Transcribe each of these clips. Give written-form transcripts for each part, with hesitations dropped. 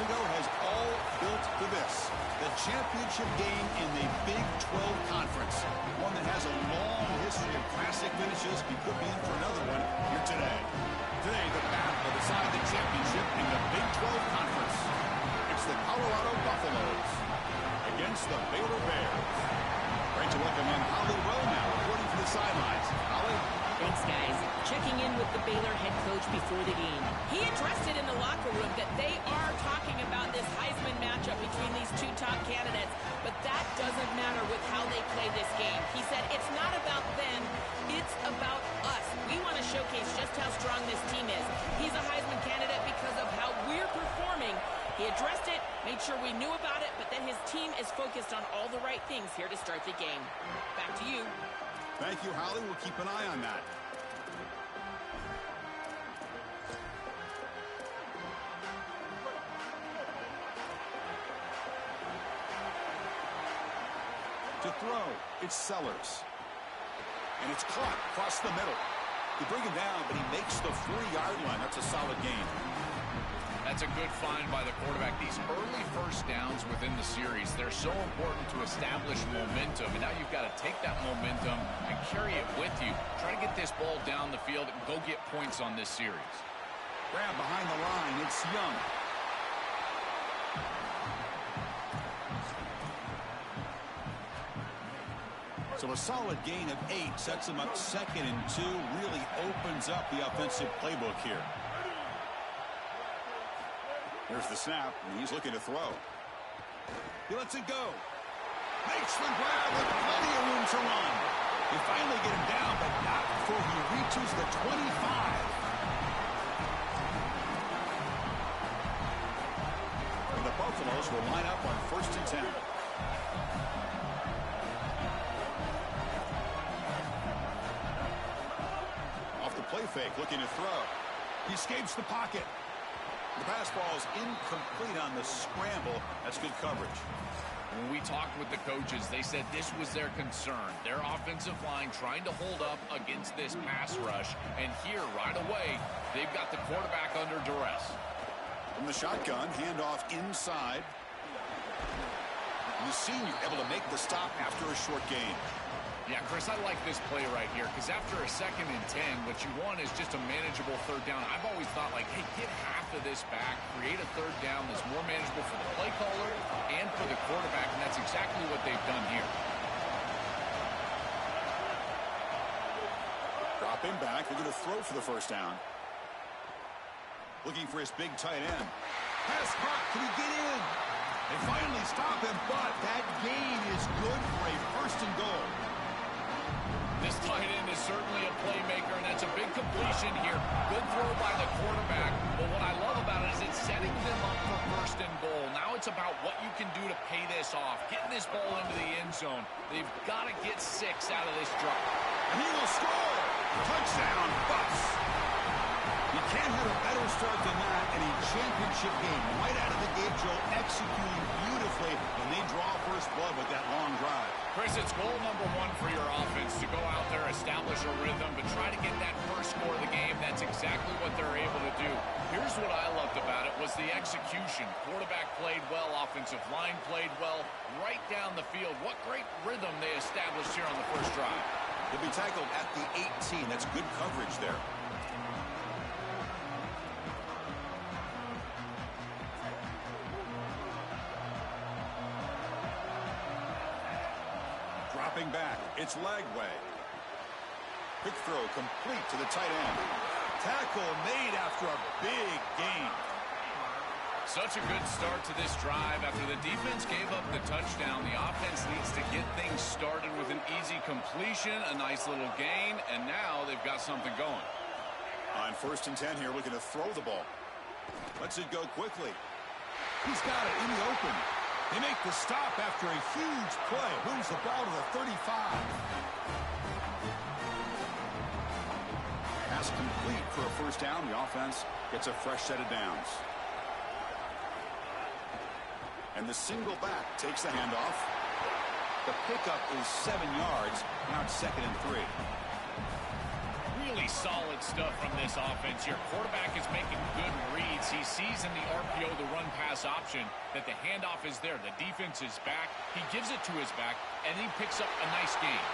ago has all built to this. The championship game in the Big 12 Conference. One that has a long history of classic finishes. He could be in for another one here today. Today, the battle to decide the championship in the Big 12 Conference. It's the Colorado Buffaloes against the Baylor Bears. Great to welcome in Holly Rowe now, reporting from the sidelines. Holly? Thanks, guys. Checking in with the Baylor head coach before the game. He addressed it in the locker room that they are talking about this Heisman matchup between these two top candidates, but that doesn't matter with how they play this game. He said it's not about them, it's about us. We want to showcase just how strong this team is. He's a Heisman candidate because of how we're performing. He addressed it, made sure we knew about it, but then his team is focused on all the right things here to start the game. Back to you. Thank you, Holly. We'll keep an eye on that. To throw, it's Sellers. And it's caught across the middle. They bring him down, but he makes the 40-yard line. That's a solid gain. That's a good find by the quarterback. These early first downs within the series, they're so important to establish momentum. And now you've got to take that momentum and carry it with you. Try to get this ball down the field and go get points on this series. Grab behind the line. It's Young. So a solid gain of 8 sets him up 2nd and 2. Really opens up the offensive playbook here. There's the snap, and he's looking to throw. He lets it go. Makes the grab with plenty of room to run. They finally get him down, but not before he reaches the 25. And the Buffaloes will line up on 1st and 10. Off the play fake, looking to throw. He escapes the pocket. The pass ball is incomplete on the scramble. That's good coverage. When we talked with the coaches, they said this was their concern. Their offensive line trying to hold up against this pass rush. And here, right away, they've got the quarterback under duress. From the shotgun, handoff inside. The senior able to make the stop after a short gain. Yeah, Chris, I like this play right here because after a 2nd and 10, what you want is just a manageable 3rd down. I've always thought, like, hey, get half of this back, create a 3rd down that's more manageable for the play caller and for the quarterback, and that's exactly what they've done here. Drop him back. They're going to throw for the 1st down. Looking for his big tight end. Pass caught. Can he get in? They finally stop him, but that gain is good for a 1st and goal. This tight end is certainly a playmaker, and that's a big completion here. Good throw by the quarterback, but what I love about it is it's setting them up for 1st and goal. Now it's about what you can do to pay this off, getting this ball into the end zone. They've got to get 6 out of this drive. And he will score! Touchdown, Buffs! You can't have a better start than that in a championship game. Right out of the gate, Joe, executing beautifully, and they draw first blood with that long drive. Chris, it's goal number 1 for your offense to go out there, establish a rhythm, but try to get that first score of the game. That's exactly what they're able to do. Here's what I loved about it was the execution. Quarterback played well, offensive line played well, right down the field. What great rhythm they established here on the first drive. He'll be tackled at the 18. That's good coverage there. Dropping back, it's Lagway. Quick throw complete to the tight end. Tackle made after a big gain. Such a good start to this drive. After the defense gave up the touchdown, the offense needs to get things started with an easy completion, a nice little gain, and now they've got something going. On 1st and 10 here, looking to throw the ball. Lets it go quickly. He's got it in the open. They make the stop after a huge play. Moves the ball to the 35. Pass complete for a 1st down. The offense gets a fresh set of downs. And the single back takes the handoff. The pickup is 7 yards. Now it's 2nd and 3. Really solid stuff from this offense. Your quarterback is making good reads. He sees in the RPO, the run-pass option, that the handoff is there. The defense is back. He gives it to his back, and he picks up a nice gain.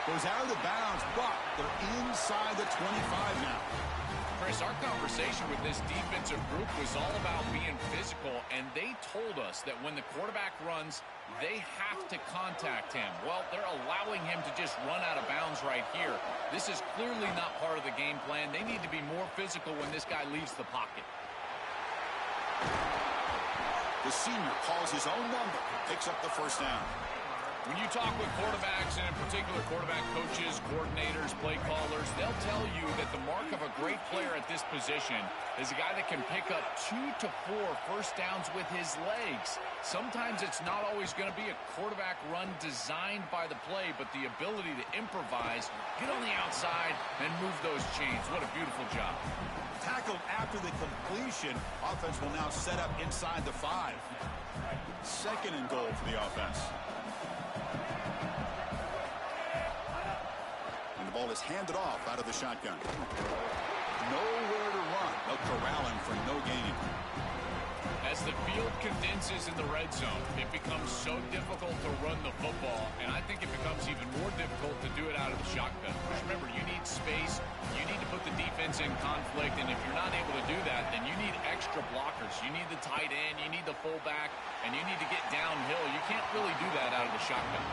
Goes out of bounds, but they're inside the 25 now. Chris, our conversation with this defensive group was all about being physical, and they told us that when the quarterback runs, they have to contact him. Well, they're allowing him to just run out of bounds right here. This is clearly not part of the game plan. They need to be more physical when this guy leaves the pocket. The senior calls his own number, picks up the first down. When you talk with quarterbacks, and in particular quarterback coaches, coordinators, play callers, they'll tell you that the mark of a great player at this position is a guy that can pick up 2 to 4 first downs with his legs. Sometimes it's not always going to be a quarterback run designed by the play, but the ability to improvise, get on the outside, and move those chains. What a beautiful job. Tackled after the completion. Offense will now set up inside the 5. Second and goal for the offense. And the ball is handed off out of the shotgun. Nowhere to run. They'll corral him for no gain. As the field condenses in the red zone, it becomes so difficult to run the football, and I think it becomes even more difficult to do it out of the shotgun. Because remember, you need space, you need to put the defense in conflict, and if you're not able to do that, then you need extra blockers. You need the tight end, you need the fullback, and you need to get downhill. You can't really do that out of the shotgun.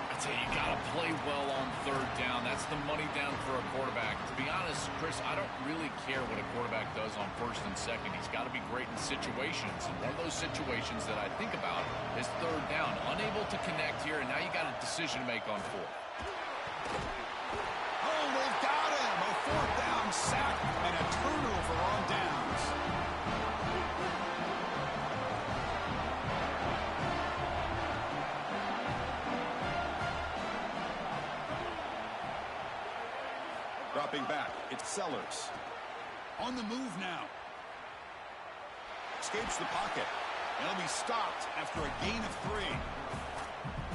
I tell you, you got to play well on third down. That's the money down for a quarterback. To be honest, Chris, I don't really care what a quarterback does on first and second. He's got to be great in situations. And one of those situations that I think about is third down. Unable to connect here, and now you got a decision to make on fourth. Oh, they've got him. A fourth down sack and a turnover on downs. Dropping back, it's Sellers. On the move now. Escapes the pocket. And he'll be stopped after a gain of 3.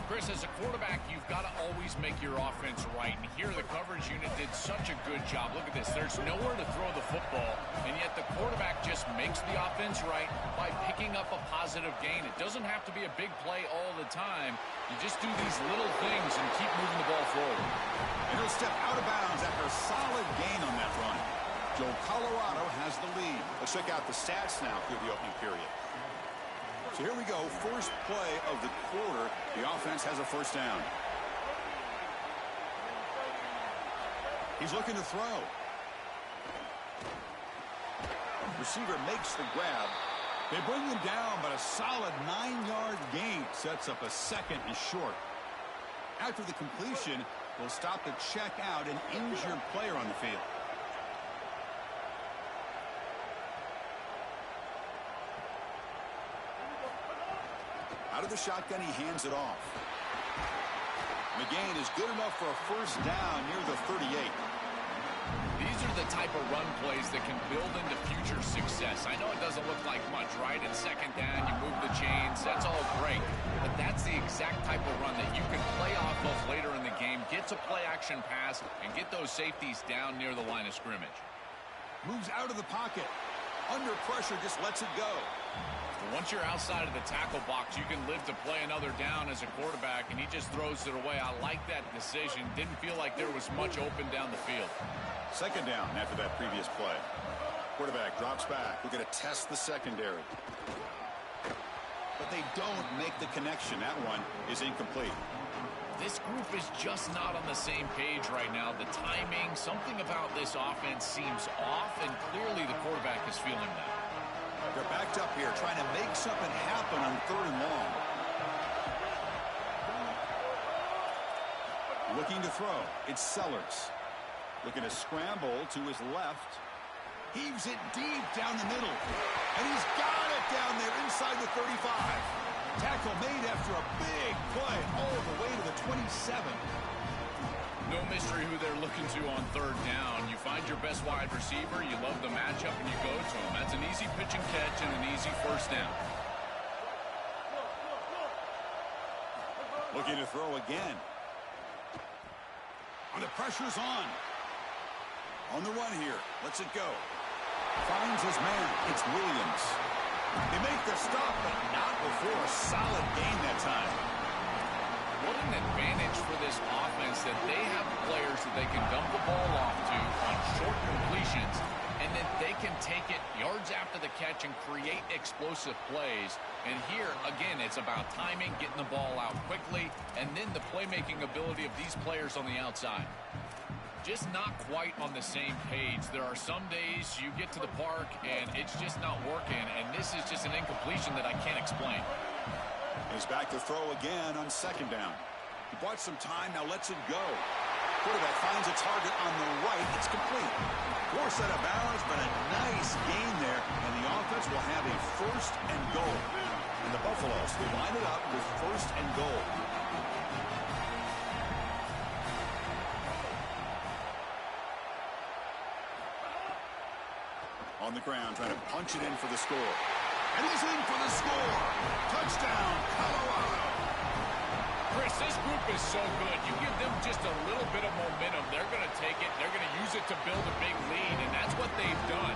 Chris, as a quarterback, you've got to always make your offense right. And here the coverage unit did such a good job. Look at this. There's nowhere to throw the football, and yet the quarterback just makes the offense right by picking up a positive gain. It doesn't have to be a big play all the time. You just do these little things and keep moving the ball forward. And he'll step out of bounds after a solid gain on that run. Joe Colorado has the lead. Let's check out the stats now through the opening period. So here we go, first play of the quarter. The offense has a first down. He's looking to throw. Receiver makes the grab. They bring him down, but a solid 9-yard gain sets up a second and short. After the completion, they'll stop to check out an injured player on the field. Out of the shotgun, he hands it off. McGain is good enough for a first down near the 38. These are the type of run plays that can build into future success. I know it doesn't look like much, right? It's second down, you move the chains, that's all great. But that's the exact type of run that you can play off of later in the game, get to play-action pass, and get those safeties down near the line of scrimmage. Moves out of the pocket. Under pressure, just lets it go. Once you're outside of the tackle box, you can live to play another down as a quarterback, and he just throws it away. I like that decision. Didn't feel like there was much open down the field. Second down after that previous play. Quarterback drops back. We're going to test the secondary. But they don't make the connection. That one is incomplete. This group is just not on the same page right now. The timing, something about this offense seems off, and clearly the quarterback is feeling that. They're backed up here, trying to make something happen on third and long. Looking to throw. It's Sellers. Looking to scramble to his left. Heaves it deep down the middle. And he's got it down there inside the 35. Tackle made after a big play all the way to the 27. No mystery who they're looking to on third down. You find your best wide receiver, you love the matchup, and you go to him. That's an easy pitch and catch and an easy first down. Looking to throw again. And the pressure's on. On the run here. Lets it go. Finds his man. It's Williams. They make the stop, but not before a solid gain that time. What an advantage for this offense that they have players that they can dump the ball off to on short completions, and then they can take it yards after the catch and create explosive plays. And here, again, it's about timing, getting the ball out quickly, and then the playmaking ability of these players on the outside. Just not quite on the same page. There are some days you get to the park and it's just not working, and this is just an incompletion that I can't explain. He's back to throw again on second down. He bought some time, now lets it go. Quarterback finds a target on the right. It's complete. Forced out of bounds, but a nice gain there, and the offense will have a first and goal. And the Buffaloes will line it up with first and goal. On the ground, trying to punch it in for the score. And he's in for the score. Touchdown, Colorado. Chris, this group is so good. You give them just a little bit of momentum, they're going to take it, they're going to use it to build a big lead, and that's what they've done.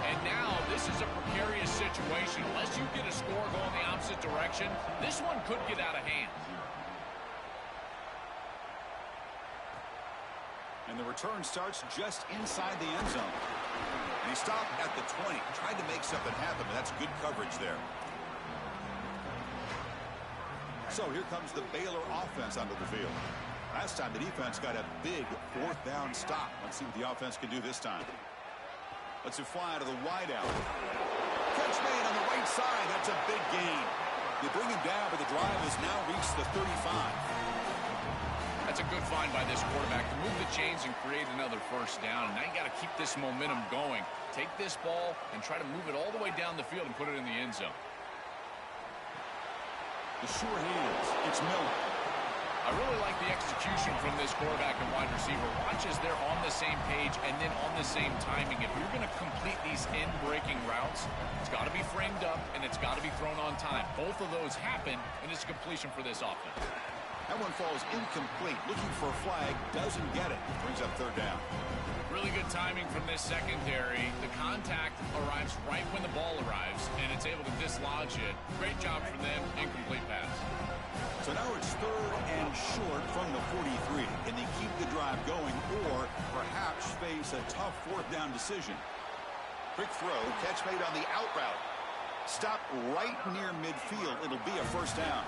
And now this is a precarious situation. Unless you get a score going the opposite direction, this one could get out of hand. And the return starts just inside the end zone. And he stopped at the 20, tried to make something happen, but that's good coverage there. So here comes the Baylor offense onto the field. Last time the defense got a big fourth down stop. Let's see what the offense can do this time. Let's it fly to the wide out. Catch made on the right side. That's a big gain. They bring him down, but the drive has now reached the 35. That's a good find by this quarterback to move the chains and create another first down. And now you got to keep this momentum going. Take this ball and try to move it all the way down the field and put it in the end zone. The sure hands. It's Miller. I really like the execution from this quarterback and wide receiver. Watch as they're on the same page and then on the same timing. If you're going to complete these in-breaking routes, it's got to be framed up and it's got to be thrown on time. Both of those happen, and it's a completion for this offense. That one falls incomplete. Looking for a flag, doesn't get it. Brings up third down. Really good timing from this secondary. The contact arrives right when the ball arrives, and it's able to dislodge it. Great job from them. Incomplete pass. So now it's third and short from the 43. Can they keep the drive going or perhaps face a tough fourth down decision? Quick throw, catch made on the out route. Stop right near midfield. It'll be a first down.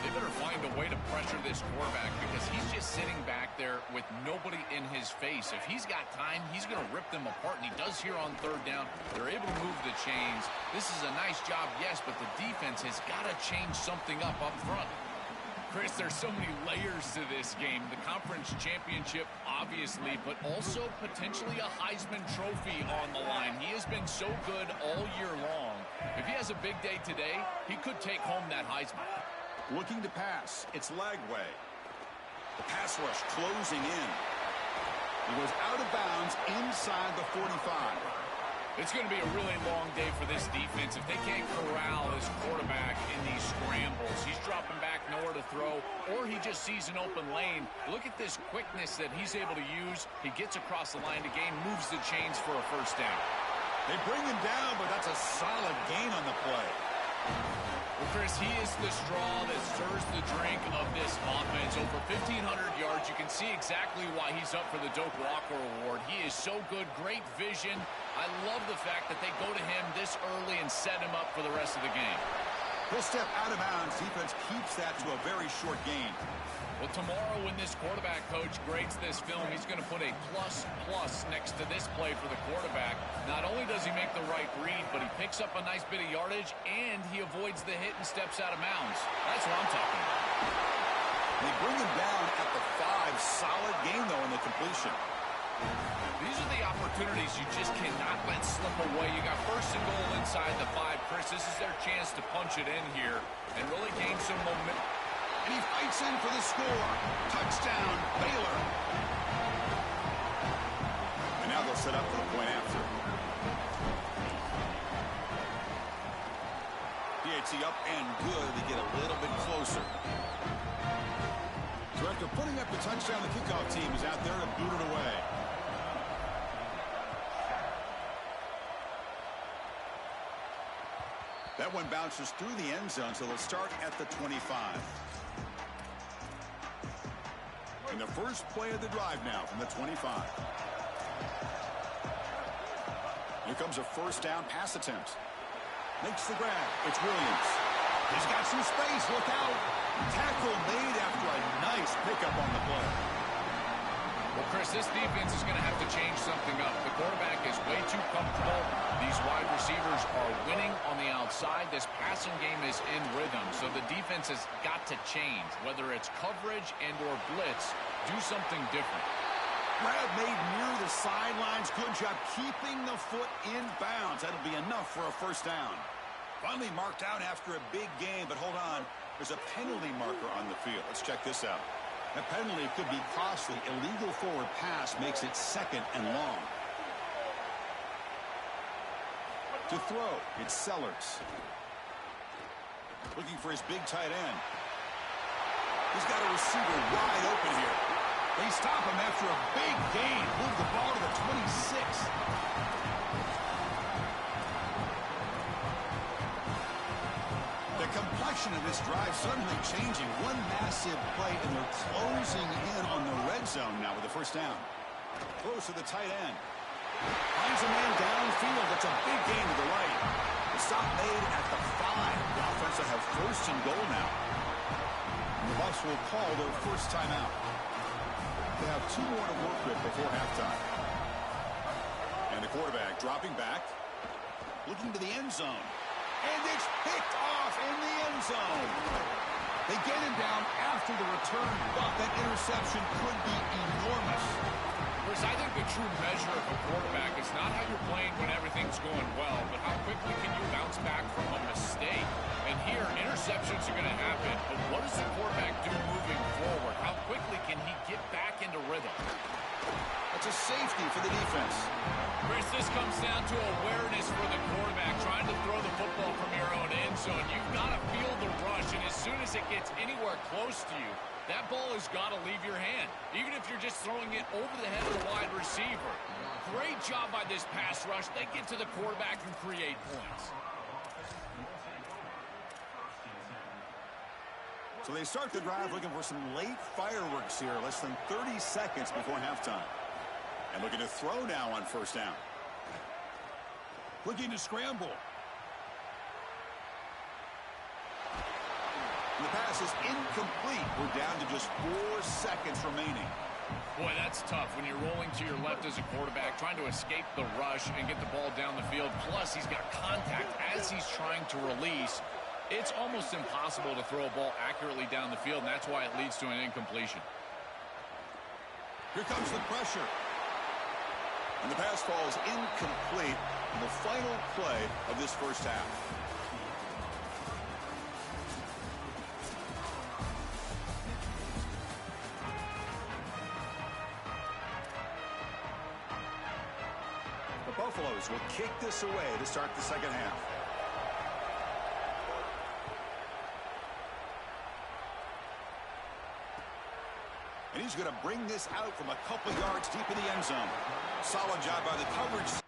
They better find a way to pressure this quarterback because he's just sitting back there with nobody in his face. If he's got time, he's going to rip them apart, and he does here on third down. They're able to move the chains. This is a nice job, yes, but the defense has got to change something up front. Chris, there's so many layers to this game. The conference championship, obviously, but also potentially a Heisman Trophy on the line. He has been so good all year long. If he has a big day today, he could take home that Heisman. Looking to pass. It's Lagway. The pass rush closing in. He was out of bounds inside the 45. It's going to be a really long day for this defense if they can't corral this quarterback in these scrambles. He's dropping back nowhere to throw, or he just sees an open lane. Look at this quickness that he's able to use. He gets across the line to gain, moves the chains for a first down. They bring him down, but that's a solid gain on the play. Well, Chris, he is the straw that stirs the drink of this offense. Over 1,500 yards. You can see exactly why he's up for the Doak Walker Award. He is so good, great vision. I love the fact that they go to him this early and set him up for the rest of the game. He'll step out of bounds. Defense keeps that to a very short gain. Well, tomorrow when this quarterback coach grades this film, he's going to put a plus next to this play for the quarterback. Not only does he make the right read, but he picks up a nice bit of yardage, and he avoids the hit and steps out of bounds. That's what I'm talking about. They bring him down at the 5. Solid gain, though, in the completion. These are the opportunities you just cannot let slip away. You got first and goal inside the 5. Chris, this is their chance to punch it in here and really gain some momentum. And he fights in for the score. Touchdown, Baylor. And now they'll set up for the point after. PAT up and good. They get a little bit closer. So after putting up the touchdown, the kickoff team is out there to boot it away. That one bounces through the end zone, so they'll start at the 25. And the first play of the drive now from the 25. Here comes a first down pass attempt. Makes the grab. It's Williams. He's got some space. Look out. Tackle made after a nice pickup on the play. Well, Chris, this defense is going to have to change something up. The quarterback is way too comfortable. These wide receivers are winning on the outside. This passing game is in rhythm, so the defense has got to change. Whether it's coverage and or blitz, do something different. Grab made near the sidelines. Good job keeping the foot in bounds. That'll be enough for a first down. Finally marked out after a big game, but hold on. There's a penalty marker on the field. Let's check this out. A penalty could be costly. Illegal forward pass makes it second and long. To throw, it's Sellers. Looking for his big tight end. He's got a receiver wide open here. They stop him after a big gain. Move the ball to the 26. The complexion of this drive suddenly changing. One massive play, and they're closing in on the red zone now with the first down. Close to the tight end. Finds a man downfield. That's a big gain to the right. The stop made at the 5. The offense will have first and goal now. And the Bucs will call their first timeout. They have 2 more to work with before halftime. And the quarterback dropping back. Looking to the end zone. And it's picked off in the end zone. They get him down after the return, but that interception could be enormous. Chris, I think the true measure of a quarterback is not how you're playing when everything's going well, but how quickly can you bounce back from a mistake. And here, interceptions are going to happen, but what does the quarterback do moving forward? How quickly can he get back into rhythm? That's a safety for the defense. Chris, this comes down to awareness for the quarterback, trying to throw the football from your own end zone. You've got to feel the rush, and as soon as it gets anywhere close to you, that ball has got to leave your hand, even if you're just throwing it over the head of the wide receiver. Great job by this pass rush. They get to the quarterback and create points. So they start the drive looking for some late fireworks here, less than 30 seconds before halftime. And looking to throw now on first down. Looking to scramble. The pass is incomplete. We're down to just 4 seconds remaining. Boy, that's tough when you're rolling to your left as a quarterback, trying to escape the rush and get the ball down the field. Plus, he's got contact as he's trying to release. It's almost impossible to throw a ball accurately down the field, and that's why it leads to an incompletion. Here comes the pressure. And the pass falls incomplete in the final play of this first half. The Buffaloes will kick this away to start the second half. And he's going to bring this out from a couple yards deep in the end zone. Solid job by the coverage.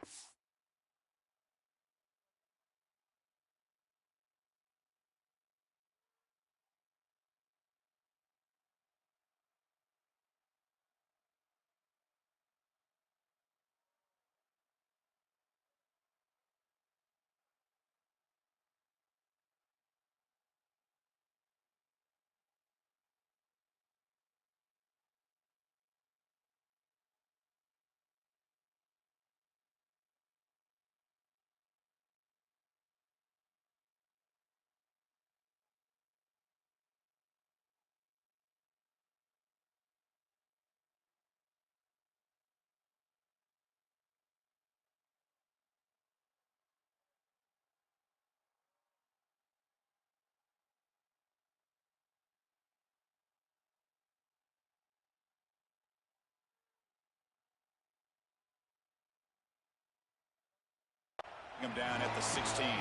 Him down at the 16. Here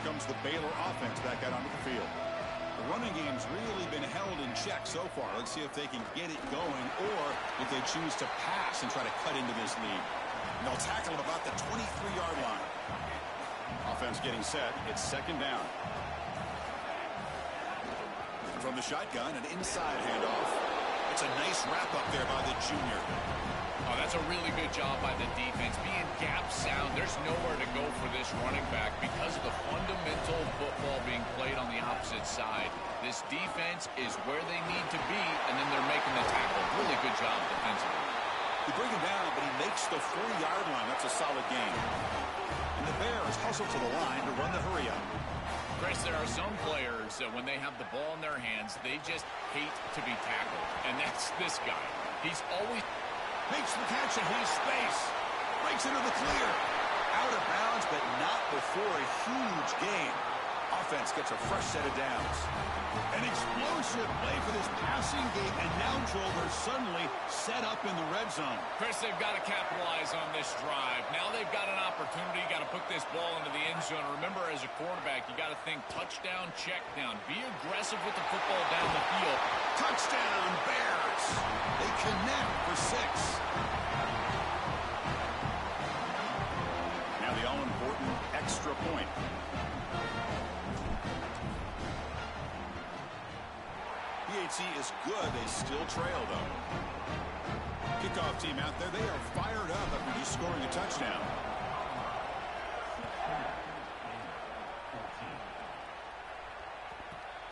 comes the Baylor offense back out onto the field. The running game's really been held in check so far. Let's see if they can get it going or if they choose to pass and try to cut into this lead. They'll tackle him about the 23-yard line. Offense getting set. It's second down. From the shotgun, an inside handoff. It's a nice wrap-up there by the junior. Oh, that's a really good job by the defense. Being gap sound, there's nowhere to go for this running back because of the fundamental football being played on the opposite side. This defense is where they need to be, and then they're making the tackle. Really good job defensively. They bring him down, but he makes the 40-yard line. That's a solid gain. And the Bears hustle to the line to run the hurry-up. Chris, there are some players that when they have the ball in their hands, they just hate to be tackled. And that's this guy. He's always makes the catch and his space. Breaks into the clear. Out of bounds, but not before a huge gain. Offense gets a fresh set of downs. An explosive play for this passing game, and now, Joel, they're suddenly set up in the red zone. Chris, they've got to capitalize on this drive. Now they've got an opportunity. You got to put this ball into the end zone. Remember, as a quarterback, you got to think touchdown, check down. Be aggressive with the football down the field. Touchdown, Bears. They connect for 6. Now the all-important extra point. PHC is good. They still trail, though. Kickoff team out there. They are fired up after just scoring a touchdown.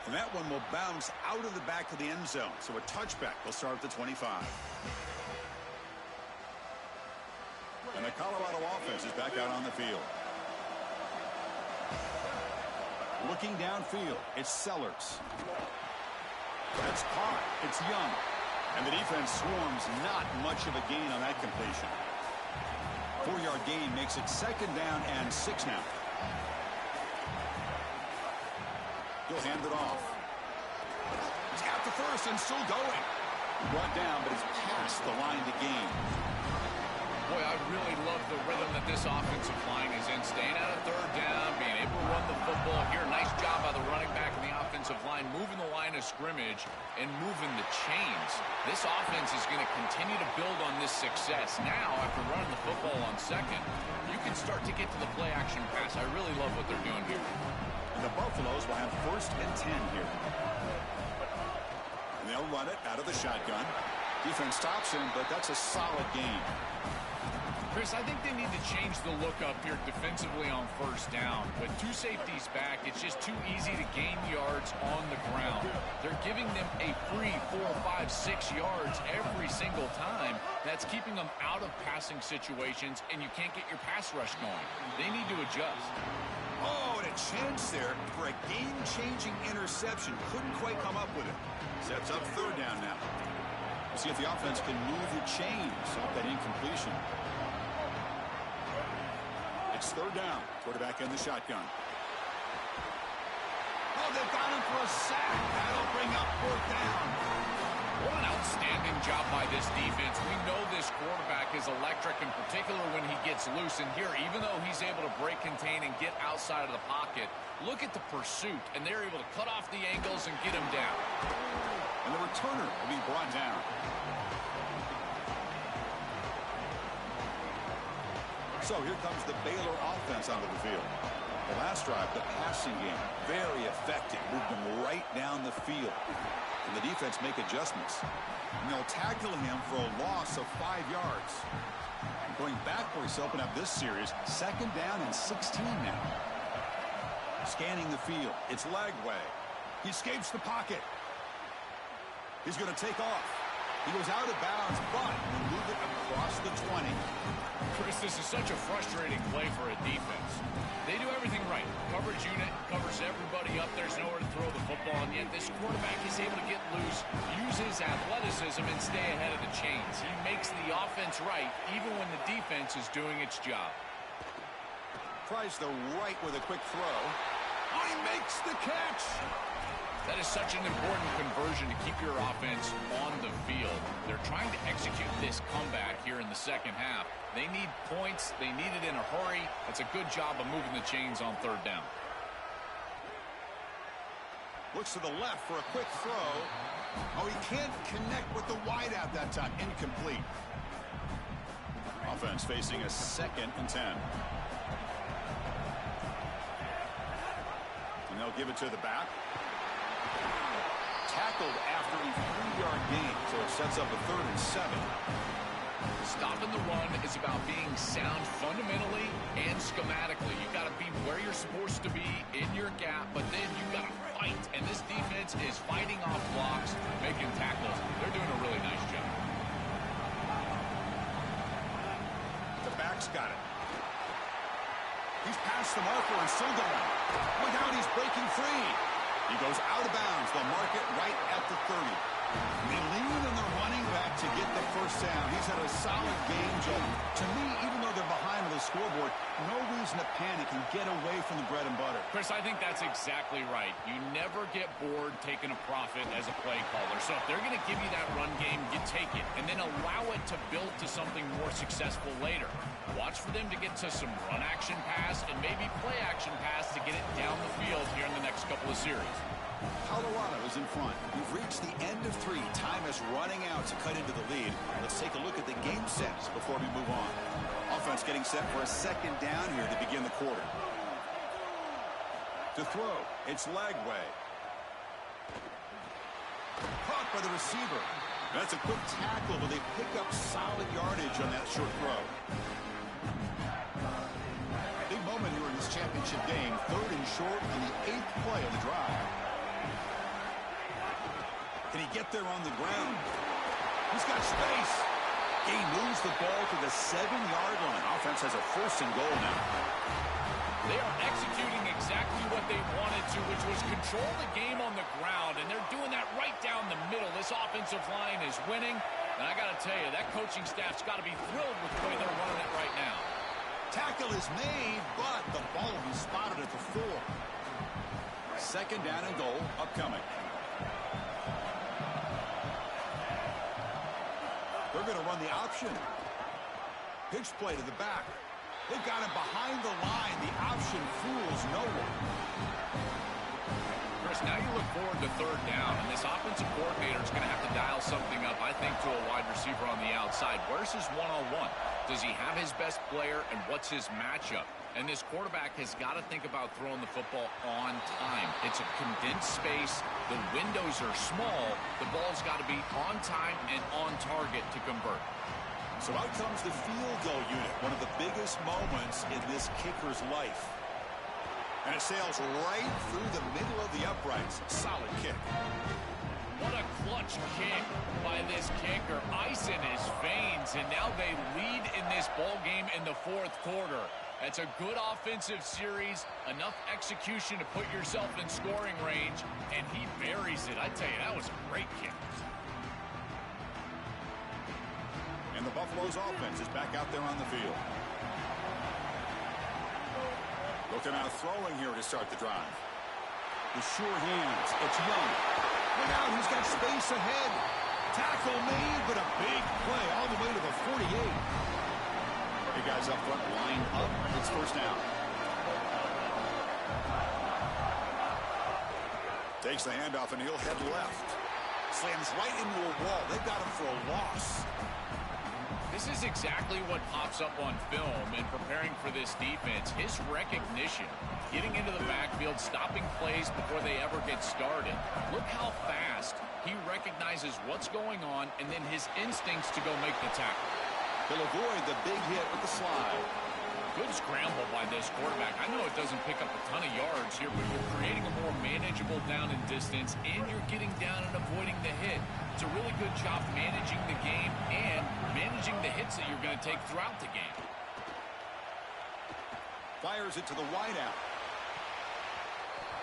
And that one will bounce out of the back of the end zone. So a touchback will start at the 25. And the Colorado offense is back out on the field. Looking downfield, it's Sellers. That's caught. It's Young. And the defense swarms. Not much of a gain on that completion. 4-yard gain makes it second down and 6 now. He'll hand it off. He's got the first and still going. Brought down, but he's past the line to gain. Boy, I really love the rhythm that this offensive line is in. Staying out of third down, being able to run the football here. Nice job by the running back and the offensive line, moving the line of scrimmage and moving the chains. This offense is going to continue to build on this success. Now, after running the football on second, you can start to get to the play-action pass. I really love what they're doing here. And the Buffaloes will have first and 10 here. And they'll run it out of the shotgun. Defense stops him, but that's a solid gain. Chris, I think they need to change the look up here defensively on first down. With 2 safeties back, it's just too easy to gain yards on the ground. They're giving them a free 4, 5, 6 yards every single time. That's keeping them out of passing situations, and you can't get your pass rush going. They need to adjust. Oh, and a chance there for a game-changing interception. Couldn't quite come up with it. Sets up third down now. We'll see if the offense can move the chains off that incompletion. It's third down. Quarterback in the shotgun. Oh, they've got him for a sack. That'll bring up fourth down. What an outstanding job by this defense. We know this quarterback is electric, in particular when he gets loose. And here, even though he's able to break, contain, and get outside of the pocket, look at the pursuit. And they're able to cut off the angles and get him down. And the returner will be brought down. So here comes the Baylor offense onto the field. The last drive, the passing game, very effective. Moved them right down the field. And the defense make adjustments. And they'll tackle him for a loss of 5 yards. Going backwards to open up this series. Second down and 16 now. Scanning the field. It's Lagway. He escapes the pocket. He's going to take off. He goes out of bounds, but will move it across the 20. Chris, this is such a frustrating play for a defense. They do everything right. Coverage unit covers everybody up. There's nowhere to throw the football, and yet this quarterback is able to get loose, use his athleticism, and stay ahead of the chains. He makes the offense right, even when the defense is doing its job. Tries the right with a quick throw. Oh, he makes the catch. That is such an important conversion to keep your offense on the field. They're trying to execute this comeback here in the second half. They need points. They need it in a hurry. That's a good job of moving the chains on third down. Looks to the left for a quick throw. Oh, he can't connect with the wideout that time. Incomplete. offense facing a 2nd and 10. And they'll give it to the back. Tackled after a 3-yard gain, so it sets up a 3rd and 7. Stopping the run is about being sound fundamentally and schematically. You've got to be where you're supposed to be in your gap, but then you've got to fight. And this defense is fighting off blocks, making tackles. They're doing a really nice job. The back's got it. He's past the marker and still going. Look out, he's breaking free. He goes out of bounds. They'll mark it right at the 30. They lean on the running back to get the first down. He's had a solid game, Joe. To me, even though they're behind on the scoreboard, no reason to panic and get away from the bread and butter. Chris, I think that's exactly right. You never get bored taking a profit as a play caller. So if they're going to give you that run game, you take it, and then allow it to build to something more successful later. Watch for them to get to some run action pass and maybe play action pass to get it down the field here in the next couple of series. Colorado is in front. We've reached the end of 3. Time is running out to cut into the lead. Let's take a look at the game sets before we move on. Offense getting set for a 2nd down here to begin the quarter. To throw, it's Lagway. Caught by the receiver. That's a quick tackle, but they pick up solid yardage on that short throw. Big moment here in this championship game. 3rd and short on the 8th play of the drive. Can he get there on the ground? He's got space. He moves the ball to the 7-yard line. Offense has a 1st and goal now. They are executing exactly what they wanted to, which was control the game on the ground, and they're doing that right down the middle. This offensive line is winning, and I got to tell you, that coaching staff's got to be thrilled with the way they're running it right now. Tackle is made, but the ball will be spotted at the 4. 2nd down and goal upcoming. They're going to run the option. Pitch play to the back. They've got him behind the line. The option fools no one. Chris, now you look forward to 3rd down, and this offensive coordinator is going to have to dial something up, I think, to a wide receiver on the outside. Where's his one-on-one? Does he have his best player, and what's his matchup? And this quarterback has got to think about throwing the football on time. It's a condensed space. The windows are small. The ball's got to be on time and on target to convert. So out comes the field goal unit, one of the biggest moments in this kicker's life. And it sails right through the middle of the uprights. Solid kick. What a clutch kick by this kicker. Ice in his veins, and now they lead in this ball game in the 4th quarter. That's a good offensive series, enough execution to put yourself in scoring range, and he buries it. I tell you, that was a great kick. And the Buffalo's offense is back out there on the field. Looking out throwing here to start the drive. With sure hands, it's Young. Look out, he's got space ahead. Tackle made, but a big play all the way to the 48. Hey guys up front, line up. It's 1st down. Takes the handoff and he'll head left. Slams right into a wall. They've got him for a loss. This is exactly what pops up on film in preparing for this defense. His recognition, getting into the backfield, stopping plays before they ever get started. Look how fast he recognizes what's going on, and then his instincts to go make the tackle. He'll avoid the big hit with the slide. Good scramble by this quarterback. I know it doesn't pick up a ton of yards here, but you're creating a more manageable down and distance, and you're getting down and avoiding the hit. It's a really good job managing the game and managing the hits that you're going to take throughout the game. Fires it to the wideout.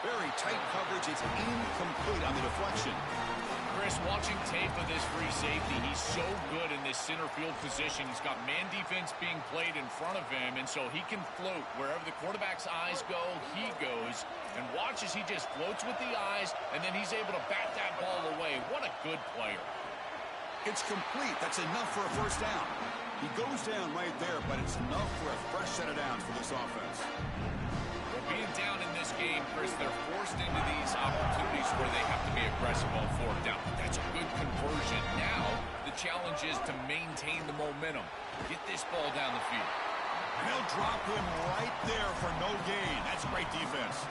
Very tight coverage. It's incomplete on the deflection. Chris, watching tape of this free safety, he's so good in this center field position. He's got man defense being played in front of him, and so he can float. Wherever the quarterback's eyes go, he goes. And watch as he just floats with the eyes, and then he's able to bat that ball away. What a good player. It's complete. That's enough for a 1st down. He goes down right there, but it's enough for a fresh set of downs for this offense. Being down in this game, Chris, they're forced into these opportunities where they have to be aggressive on 4th down. That's a good conversion. Now, the challenge is to maintain the momentum. Get this ball down the field. And they'll drop him right there for no gain. That's great defense.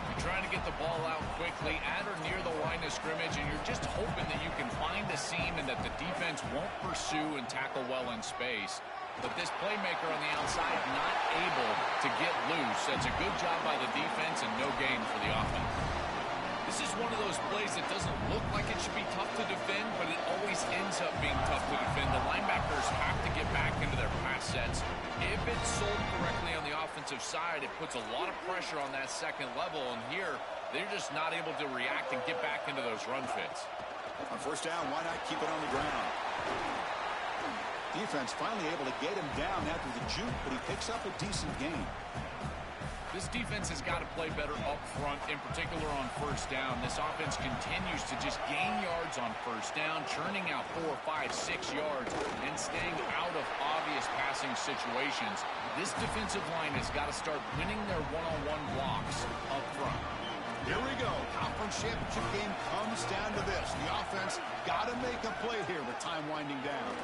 You're trying to get the ball out quickly at or near the line of scrimmage, and you're just hoping that you can find a seam and that the defense won't pursue and tackle well in space. But this playmaker on the outside not able to get loose. That's a good job by the defense and no gain for the offense. This is one of those plays that doesn't look like it should be tough to defend, but it always ends up being tough to defend. The linebackers have to get back into their pass sets. If it's sold correctly on the offensive side, it puts a lot of pressure on that second level, and here they're just not able to react and get back into those run fits. On first down, why not keep it on the ground? Defense finally able to get him down after the juke, but he picks up a decent gain. This defense has got to play better up front, in particular on first down. This offense continues to just gain yards on first down, churning out 4, 5, 6 yards, and staying out of obvious passing situations. This defensive line has got to start winning their one-on-one blocks up front. Here we go. Conference championship game comes down to this. The offense got to make a play here with time winding down.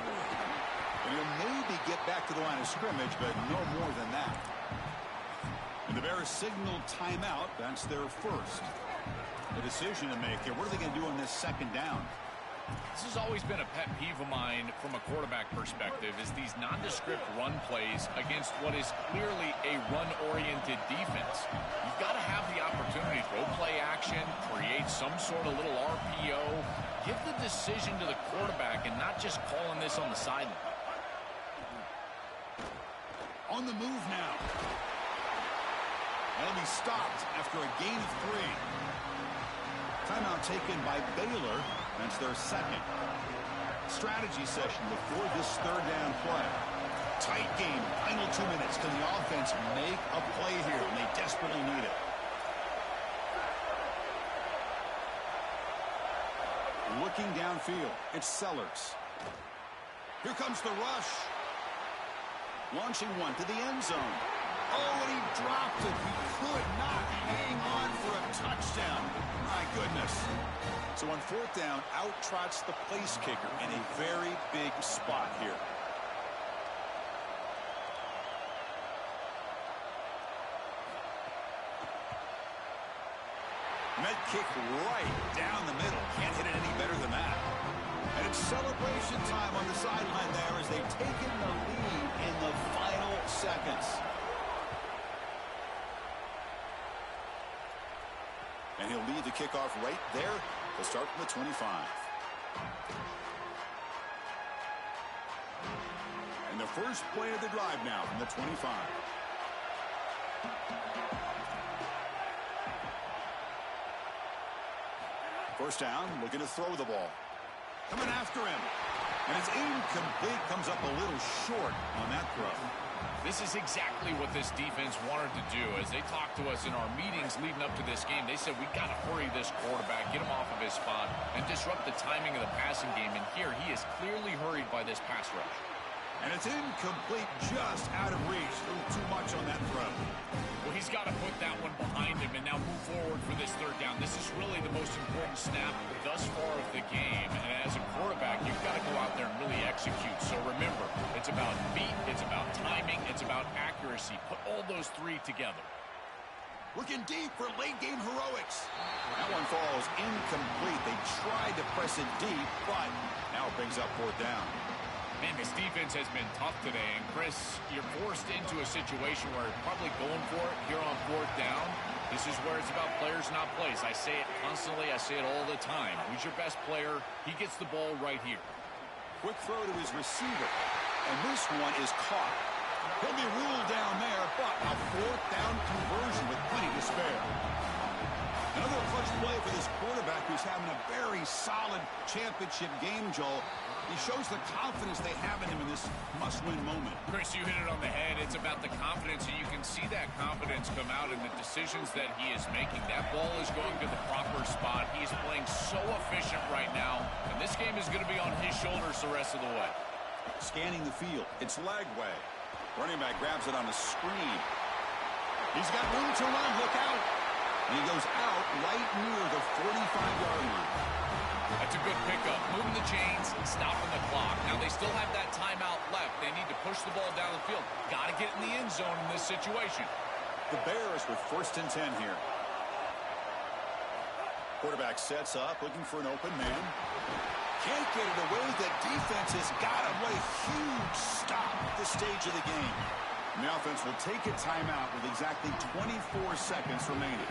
And he'll maybe get back to the line of scrimmage, but no more than that. And the Bears signal timeout. That's their first. The decision to make here. What are they going to do on this second down? This has always been a pet peeve of mine from a quarterback perspective, is these nondescript run plays against what is clearly a run-oriented defense. You've got to have the opportunity to go play action, create some sort of little RPO, give the decision to the quarterback and not just calling this on the sideline. On the move now. That'll be stopped after a gain of 3. Timeout taken by Baylor. That's their second. Strategy session before this third down play. Tight game. Final 2 minutes. Can the offense make a play here? And they desperately need it. Looking downfield. It's Sellers. Here comes the rush. Launching one to the end zone. Oh, and he dropped it. He could not hang on for a touchdown. My goodness. So on fourth down, out trots the place kicker in a very big spot here. And that kick right down the middle. Can't hit it any better than that. And it's celebration time on the sideline there as they've taken the lead in the final seconds. And he'll lead the kickoff right there. They'll start from the 25. And the first play of the drive now from the 25. First down, looking to throw the ball. Coming after him. And it's incomplete. Comes up a little short on that throw. This is exactly what this defense wanted to do. As they talked to us in our meetings leading up to this game, they said, we got to hurry this quarterback, get him off of his spot, and disrupt the timing of the passing game. And here, he is clearly hurried by this pass rush. And it's incomplete, just out of reach. A little too much on that throw. Well, he's got to put that one behind him and now move forward for this third down. This is really the most important snap thus far of the game. And as a quarterback, you've got to go out there and really execute. So remember, it's about feet, it's about timing, it's about accuracy. Put all those three together. Looking deep for late game heroics. That one falls incomplete. They tried to press it deep, but now it brings up fourth down. Man, this defense has been tough today. And, Chris, you're forced into a situation where you're probably going for it here on fourth down. This is where it's about players, not plays. I say it constantly. I say it all the time. Who's your best player? He gets the ball right here. Quick throw to his receiver. And this one is caught. He'll be ruled down there, but a fourth down conversion with plenty to spare. Another clutch play for this quarterback who's having a very solid championship game, Joel. He shows the confidence they have in him in this must-win moment. Chris, you hit it on the head. It's about the confidence, and you can see that confidence come out in the decisions that he is making. That ball is going to the proper spot. He is playing so efficient right now, and this game is going to be on his shoulders the rest of the way. Scanning the field. It's Lagway. Running back grabs it on a screen. He's got room to run. Look out. And he goes out right near the 45-yard line. That's a good pickup. Moving the chains, stopping the clock. Now they still have that timeout left. They need to push the ball down the field. Got to get in the end zone in this situation. The Bears with 1st and 10 here. Quarterback sets up, looking for an open man. Can't get it away. The defense has got him. What a huge stop at this stage of the game. And the offense will take a timeout with exactly 24 seconds remaining.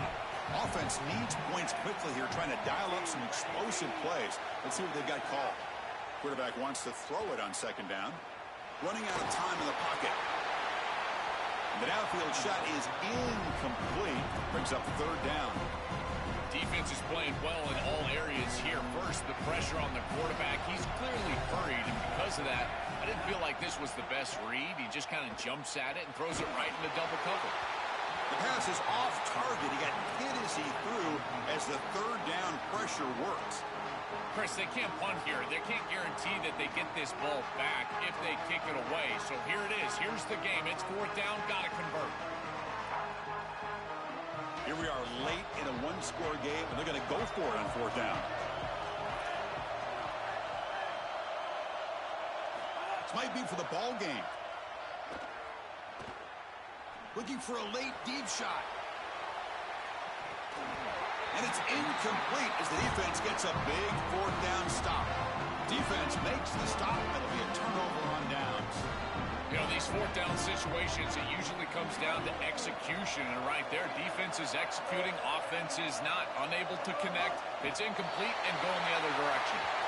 Offense needs points quickly here, trying to dial up some explosive plays. Let's see what they've got called. Quarterback wants to throw it on 2nd down. Running out of time in the pocket. The downfield shot is incomplete. Brings up 3rd down. Defense is playing well in all areas here. First, the pressure on the quarterback. He's clearly hurried, and because of that, I didn't feel like this was the best read. He just kind of jumps at it and throws it right into double cover. The pass is off target. He got hit as he threw as the 3rd down pressure works. Chris, they can't punt here. They can't guarantee that they get this ball back if they kick it away. So here it is. Here's the game. It's 4th down. Got to convert. Here we are late in a 1-score game, and they're going to go for it on 4th down. This might be for the ball game. Looking for a late deep shot. And it's incomplete as the defense gets a big 4th down stop. Defense makes the stop. It'll be a turnover on downs. You know, these 4th down situations, it usually comes down to execution. And right there, defense is executing, offense is not, unable to connect. It's incomplete and going the other direction.